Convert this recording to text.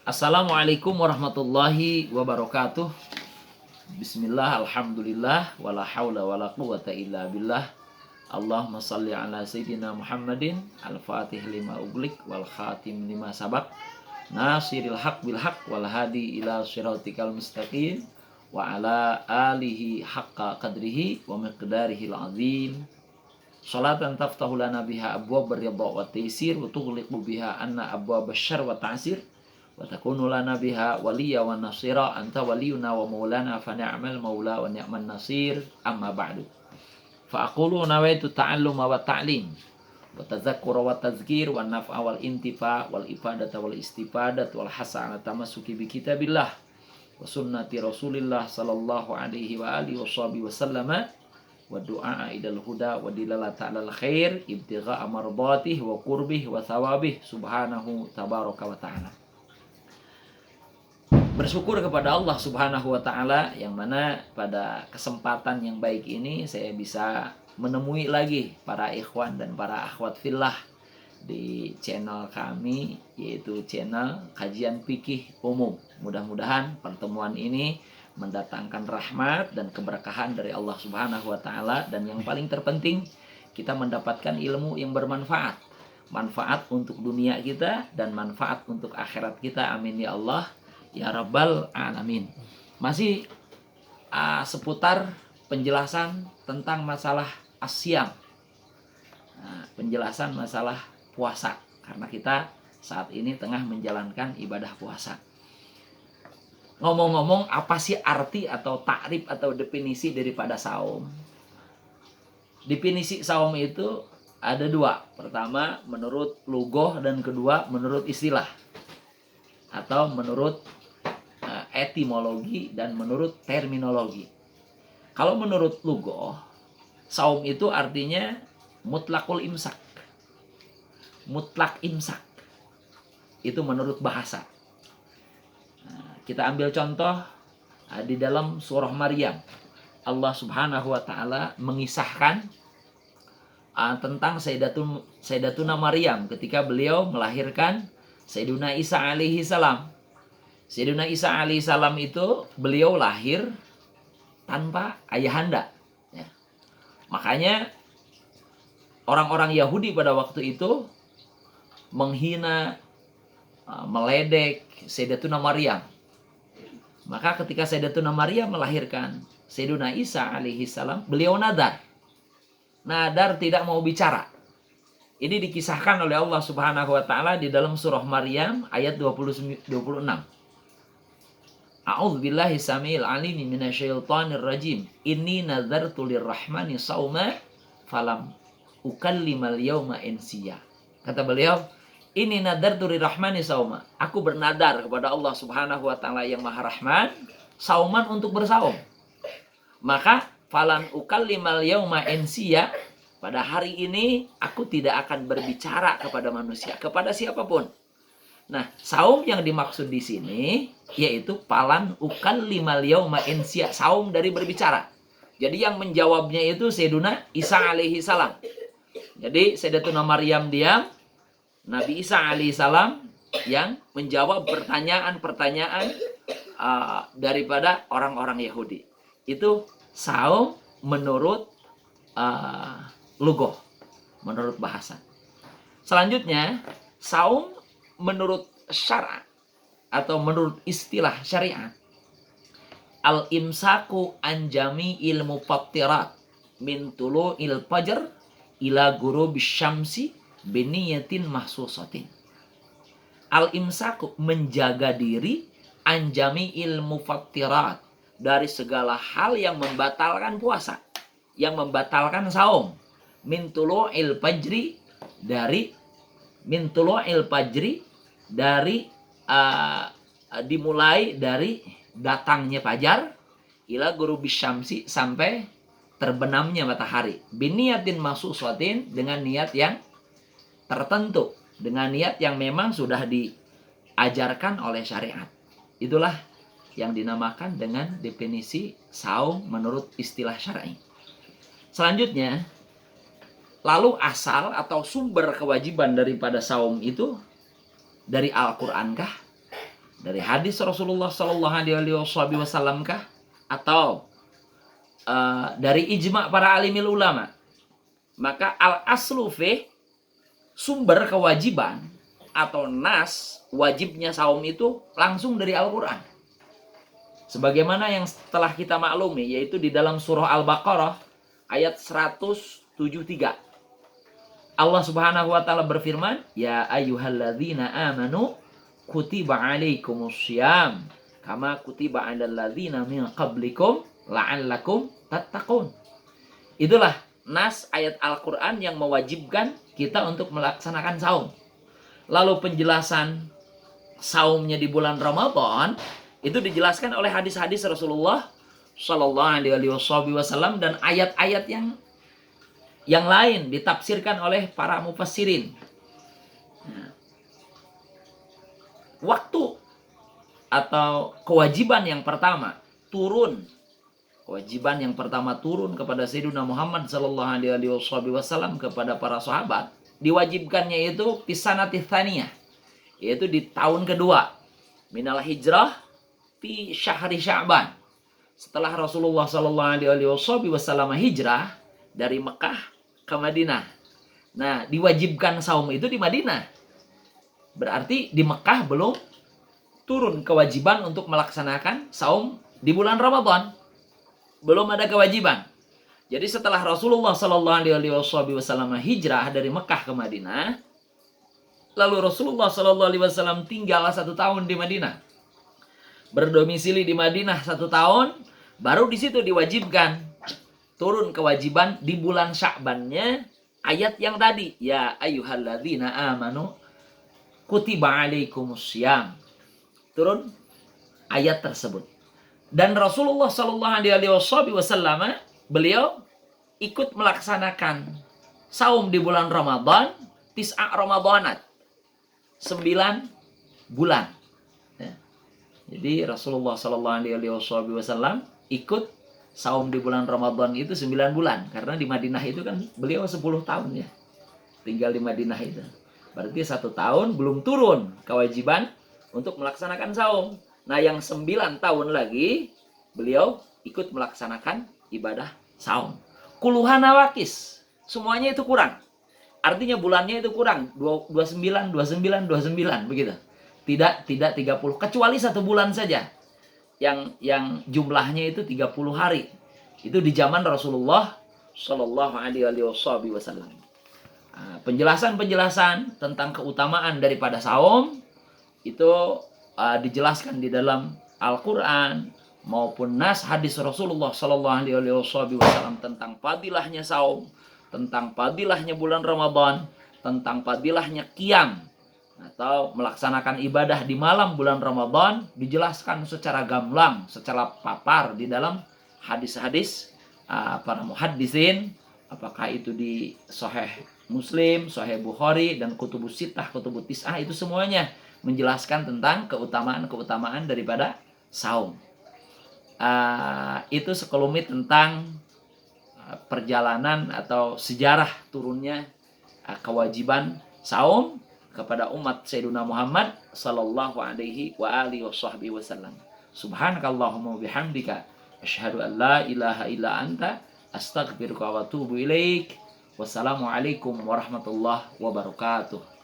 Assalamualaikum warahmatullahi wabarakatuh. Bismillah, alhamdulillah, wala hawla wala quwata illa billah. Allahumma salli ala sayyidina Muhammadin al-fatih lima uglik wal khatim lima sabak, nasiril haq bil haq wal hadi ila siratikal mustaqim, wa ala alihi haqqa qadrihi wa miqdarihil azim. Salatan taftahu lana biha abwab ridha wa taysir wa tughliqu biha anna abwab asyarr wa ta'sir wa takunu lana biha waliya wa nasira anta waliyuna wa maulana fa ni'mal maula wa ni'man nasir. Amma ba'du, fa aqulu nawaitu ta'alluma wa ta'lim wa tadhakkura wa tazkir wa naf'a wal intifa wal ifadata wal istifadat wal hasanata tamassuki bi kitabillah wa sunnati rasulillah sallallahu alaihi wa alihi wa sallama wa du'a idal huda wa dilalata alal khair ibtigha amardatihi wa qurbih wa thawabih subhanahu tabaraka wa ta'ala. Bersyukur kepada Allah Subhanahu wa Ta'ala yang mana pada kesempatan yang baik ini saya bisa menemui lagi para ikhwan dan para akhwat fillah di channel kami, yaitu channel Kajian Fikih Umum. Mudah-mudahan pertemuan ini mendatangkan rahmat dan keberkahan dari Allah Subhanahu wa Ta'ala, dan yang paling terpenting kita mendapatkan ilmu yang bermanfaat, manfaat untuk dunia kita dan manfaat untuk akhirat kita. Amin ya Allah ya Rabbal Alamin. Masih seputar penjelasan tentang masalah asyam, penjelasan masalah puasa, karena kita saat ini tengah menjalankan ibadah puasa. Ngomong-ngomong, apa sih arti atau takrif atau definisi daripada saum? Definisi saum itu ada dua. Pertama menurut lughah dan kedua menurut istilah atau menurut etimologi dan menurut terminologi. Kalau menurut lughah, saum itu artinya mutlakul imsak. Mutlak imsak. Itu menurut bahasa. Kita ambil contoh di dalam surah Maryam. Allah Subhanahu wa Ta'ala mengisahkan tentang Sayyidatuna Maryam ketika beliau melahirkan Sayyiduna Isa alaihi salam. Sayyiduna Isa alaihi salam itu beliau lahir tanpa ayahanda. Ya. Makanya orang-orang Yahudi pada waktu itu menghina, meledek Sayyidatuna Maryam. Maka ketika Sayyidatuna Maryam melahirkan Sayyiduna Isa alaihi salam, beliau nadar. Nadar tidak mau bicara. Ini dikisahkan oleh Allah Subhanahu wa Ta'ala di dalam surah Maryam ayat 26. A'udzubillahi samil alimi minasyaitonir rajim. Inni nadzartu lirrahmani sauma falam ukallimal yauma insiya. Kata beliau, ini nadzartu lirrahmani sauma. Aku bernadar kepada Allah Subhanahu wa Ta'ala yang Maha Rahman, sauman untuk bersaum. Maka falan ukallimal yauma insiya, pada hari ini aku tidak akan berbicara kepada manusia, kepada siapapun. Nah, saum yang dimaksud di sini yaitu falan ukallimal yauma insiya, saum dari berbicara. Jadi yang menjawabnya itu Sayyiduna Isa alaihi salam. Jadi Sayyidatuna Maryam diam, Nabi Isa alaihi salam yang menjawab pertanyaan-pertanyaan daripada orang-orang Yahudi. Itu saum menurut lughah, menurut bahasa. Selanjutnya, saum menurut syara atau menurut istilah syariat, al-imsaku an jami'il mufattirat min tulu'il fajr ila ghurubis syamsi biniyatin mahsusatin. Al-imsaku menjaga diri an jami'il mufattirat, dari segala hal yang membatalkan puasa, yang membatalkan saum. Min tulu'il fajri, dari min tulu'il fajri, dari dimulai dari datangnya fajar ila ghurubis syamsi, sampai terbenamnya matahari. Biniyatin mahsusatin, dengan niat yang tertentu, dengan niat yang memang sudah diajarkan oleh syariat. Itulah yang dinamakan dengan definisi saum menurut istilah syar'i. Selanjutnya, lalu asal atau sumber kewajiban daripada saum itu dari Al-Qur'an kah? Dari hadis Rasulullah Shallallahu Alaihi Wasallam kah? Atau dari ijma para alimil ulama? Maka al aslu fi, sumber kewajiban atau nas wajibnya saum itu langsung dari Al-Quran. Sebagaimana yang telah kita maklumi, yaitu di dalam surah Al-Baqarah ayat 173. Allah Subhanahu wa taala berfirman, "Ya ayyuhalladzina amanu kutiba alaikumussyam kama kutiba 'alal ladzina min qablikum la'allakum tattaqun." Itulah nas ayat Al-Qur'an yang mewajibkan kita untuk melaksanakan saum. Lalu penjelasan saumnya di bulan Ramadan itu dijelaskan oleh hadis-hadis Rasulullah Shallallahu Alaihi Wasallam dan ayat-ayat yang lain ditafsirkan oleh para mufassirin. Nah, waktu atau kewajiban yang pertama turun kepada Sayyidina Muhammad Sallallahu Alaihi Wasallam kepada para sahabat, diwajibkannya itu pisanati tsaniyah, yaitu di tahun kedua minal hijrah fi syahri Sya'ban. Setelah Rasulullah Sallallahu Alaihi Wasallam hijrah dari Mekah ke Madinah. Nah, diwajibkan saum itu di Madinah. Berarti di Mekah belum turun kewajiban untuk melaksanakan saum di bulan Ramadan. Belum ada kewajiban. Jadi setelah Rasulullah Sallallahu Alaihi Wasallam hijrah dari Mekah ke Madinah, lalu Rasulullah Sallallahu Alaihi Wasallam tinggal 1 tahun di Madinah, berdomisili di Madinah 1 tahun, baru di situ diwajibkan turun kewajiban di bulan Sya'bannya ayat yang tadi, ya ayyuhalladzina amanu kutiba alaikumussyam. Turun ayat tersebut. Dan Rasulullah Shallallahu Alaihi Wasallam beliau ikut melaksanakan saum di bulan Ramadan, tis'a Ramadanat, 9 bulan. Ya. Jadi Rasulullah Shallallahu Alaihi Wasallam ikut saum di bulan Ramadan itu 9 bulan. Karena di Madinah itu kan beliau 10 tahun ya. Tinggal di Madinah itu. Berarti 1 tahun belum turun kewajiban untuk melaksanakan saum. Nah, yang 9 tahun lagi beliau ikut melaksanakan ibadah saum. Kuluhan nawakis, semuanya itu kurang. Artinya bulannya itu kurang, 29 begitu. Tidak 30, kecuali 1 bulan saja. Yang jumlahnya itu 30 hari. Itu di zaman Rasulullah Shallallahu Alaihi Wasallam. Penjelasan tentang keutamaan daripada saum itu dijelaskan di dalam Al-Quran maupun nas hadis Rasulullah Shallallahu Alaihi Wasallam tentang fadilahnya saum, tentang fadilahnya bulan Ramadan, tentang fadilahnya qiyam atau melaksanakan ibadah di malam bulan Ramadan, dijelaskan secara gamblang, secara papar di dalam hadis-hadis para muhaddisin, apakah itu di Sahih Muslim, Sahih Bukhari, dan Kutubus Sittah, Kutubus Tis'ah, itu semuanya menjelaskan tentang keutamaan daripada saum. Itu sekelumit tentang perjalanan atau sejarah turunnya kewajiban saum kepada umat Sayyidina Muhammad sallallahu alaihi wa alihi wasallam. Subhanakallahumma bihamdika asyhadu an la ilaha illa anta astaghfiruka wa atubu ilaik. Wassalamualaikum warahmatullahi wabarakatuh.